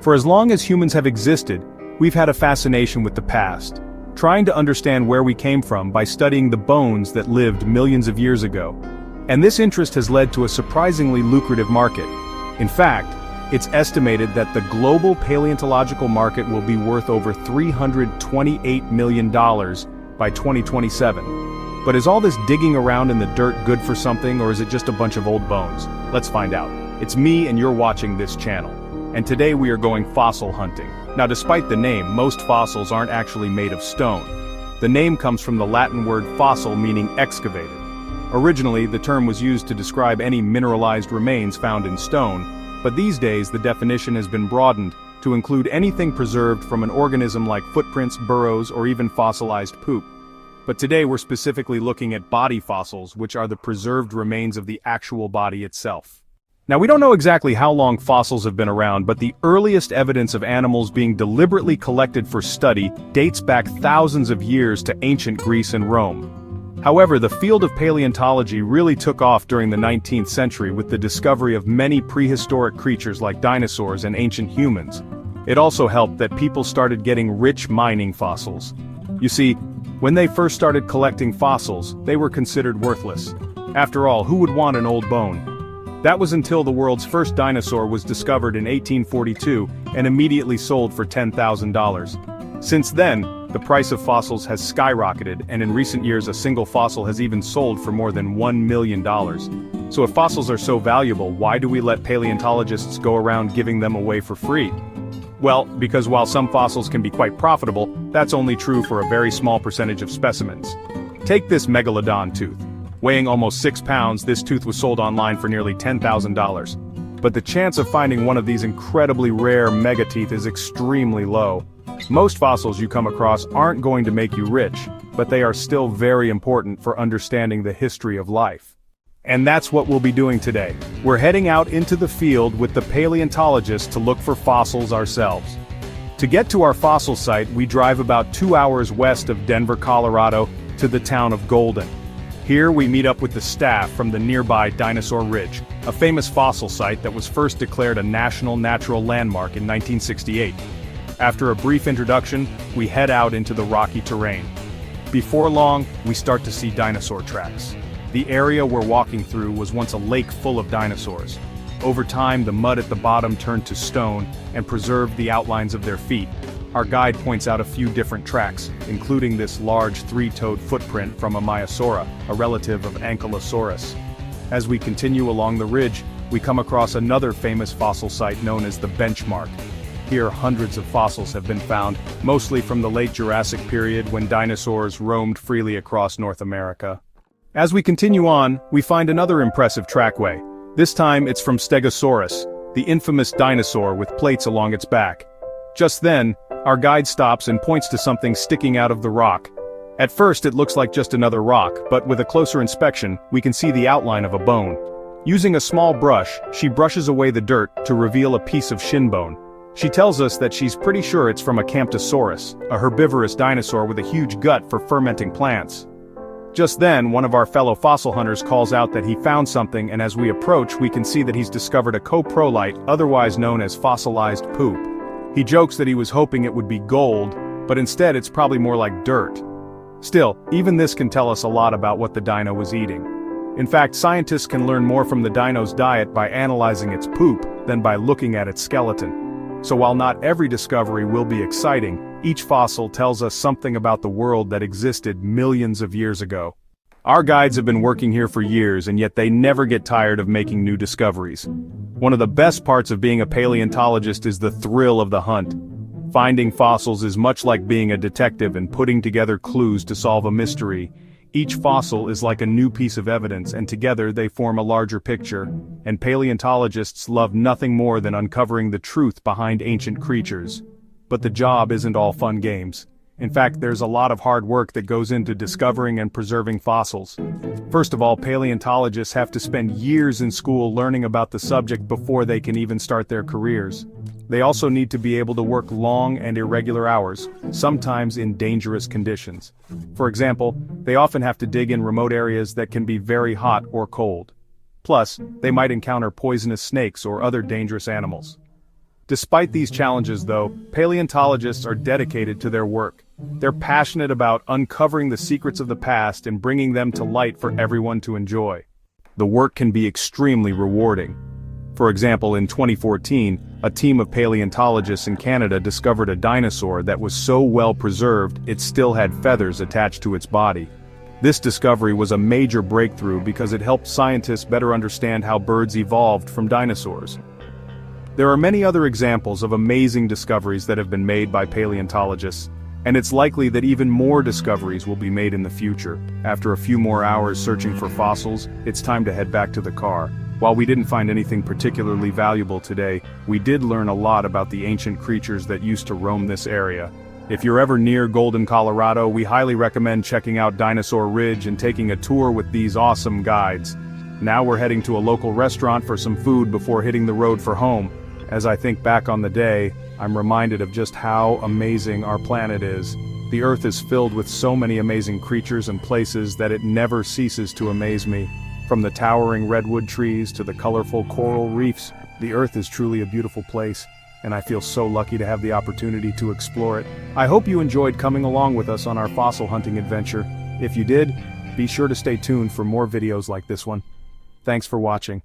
For as long as humans have existed, we've had a fascination with the past, trying to understand where we came from by studying the bones that lived millions of years ago. And this interest has led to a surprisingly lucrative market. In fact, it's estimated that the global paleontological market will be worth over $328 million by 2027. But is all this digging around in the dirt good for something, or is it just a bunch of old bones? Let's find out. It's me and you're watching this channel. And today we are going fossil hunting. Now, despite the name, most fossils aren't actually made of stone. The name comes from the Latin word fossil, meaning excavated. Originally, the term was used to describe any mineralized remains found in stone, but these days the definition has been broadened to include anything preserved from an organism like footprints, burrows, or even fossilized poop. But today we're specifically looking at body fossils, which are the preserved remains of the actual body itself. Now, we don't know exactly how long fossils have been around, but the earliest evidence of animals being deliberately collected for study dates back thousands of years to ancient Greece and Rome. However, the field of paleontology really took off during the 19th century with the discovery of many prehistoric creatures like dinosaurs and ancient humans. It also helped that people started getting rich mining fossils. You see, when they first started collecting fossils, they were considered worthless. After all, who would want an old bone? That was until the world's first dinosaur was discovered in 1842 and immediately sold for $10,000. Since then, the price of fossils has skyrocketed, and in recent years a single fossil has even sold for more than $1 million. So if fossils are so valuable, why do we let paleontologists go around giving them away for free? Well, because while some fossils can be quite profitable, that's only true for a very small percentage of specimens. Take this megalodon tooth. Weighing almost 6 pounds, this tooth was sold online for nearly $10,000. But the chance of finding one of these incredibly rare megateeth is extremely low. Most fossils you come across aren't going to make you rich, but they are still very important for understanding the history of life. And that's what we'll be doing today. We're heading out into the field with the paleontologists to look for fossils ourselves. To get to our fossil site, we drive about 2 hours west of Denver, Colorado, to the town of Golden. Here we meet up with the staff from the nearby Dinosaur Ridge, a famous fossil site that was first declared a National Natural Landmark in 1968. After a brief introduction, we head out into the rocky terrain. Before long, we start to see dinosaur tracks. The area we're walking through was once a lake full of dinosaurs. Over time, the mud at the bottom turned to stone and preserved the outlines of their feet. Our guide points out a few different tracks, including this large three-toed footprint from a Myasora, a relative of Ankylosaurus. As we continue along the ridge, we come across another famous fossil site known as the Benchmark. Here, hundreds of fossils have been found, mostly from the late Jurassic period when dinosaurs roamed freely across North America. As we continue on, we find another impressive trackway. This time it's from Stegosaurus, the infamous dinosaur with plates along its back. Just then, our guide stops and points to something sticking out of the rock. At first it looks like just another rock, but with a closer inspection, we can see the outline of a bone. Using a small brush, she brushes away the dirt to reveal a piece of shin bone. She tells us that she's pretty sure it's from a Camptosaurus, a herbivorous dinosaur with a huge gut for fermenting plants. Just then, one of our fellow fossil hunters calls out that he found something, and as we approach, we can see that he's discovered a coprolite, otherwise known as fossilized poop. He jokes that he was hoping it would be gold, but instead it's probably more like dirt. Still, even this can tell us a lot about what the dino was eating. In fact, scientists can learn more from the dino's diet by analyzing its poop than by looking at its skeleton. So while not every discovery will be exciting, each fossil tells us something about the world that existed millions of years ago. Our guides have been working here for years, and yet they never get tired of making new discoveries. One of the best parts of being a paleontologist is the thrill of the hunt. Finding fossils is much like being a detective and putting together clues to solve a mystery. Each fossil is like a new piece of evidence, and together they form a larger picture, and paleontologists love nothing more than uncovering the truth behind ancient creatures. But the job isn't all fun games. In fact, there's a lot of hard work that goes into discovering and preserving fossils. First of all, paleontologists have to spend years in school learning about the subject before they can even start their careers. They also need to be able to work long and irregular hours, sometimes in dangerous conditions. For example, they often have to dig in remote areas that can be very hot or cold. Plus, they might encounter poisonous snakes or other dangerous animals. Despite these challenges though, paleontologists are dedicated to their work. They're passionate about uncovering the secrets of the past and bringing them to light for everyone to enjoy. The work can be extremely rewarding. For example, in 2014, a team of paleontologists in Canada discovered a dinosaur that was so well preserved it still had feathers attached to its body. This discovery was a major breakthrough because it helped scientists better understand how birds evolved from dinosaurs. There are many other examples of amazing discoveries that have been made by paleontologists, and it's likely that even more discoveries will be made in the future. After a few more hours searching for fossils, it's time to head back to the car. While we didn't find anything particularly valuable today, we did learn a lot about the ancient creatures that used to roam this area. If you're ever near Golden, Colorado, we highly recommend checking out Dinosaur Ridge and taking a tour with these awesome guides. Now we're heading to a local restaurant for some food before hitting the road for home. As I think back on the day, I'm reminded of just how amazing our planet is. The Earth is filled with so many amazing creatures and places that it never ceases to amaze me. From the towering redwood trees to the colorful coral reefs, the Earth is truly a beautiful place, and I feel so lucky to have the opportunity to explore it. I hope you enjoyed coming along with us on our fossil hunting adventure. If you did, be sure to stay tuned for more videos like this one. Thanks for watching.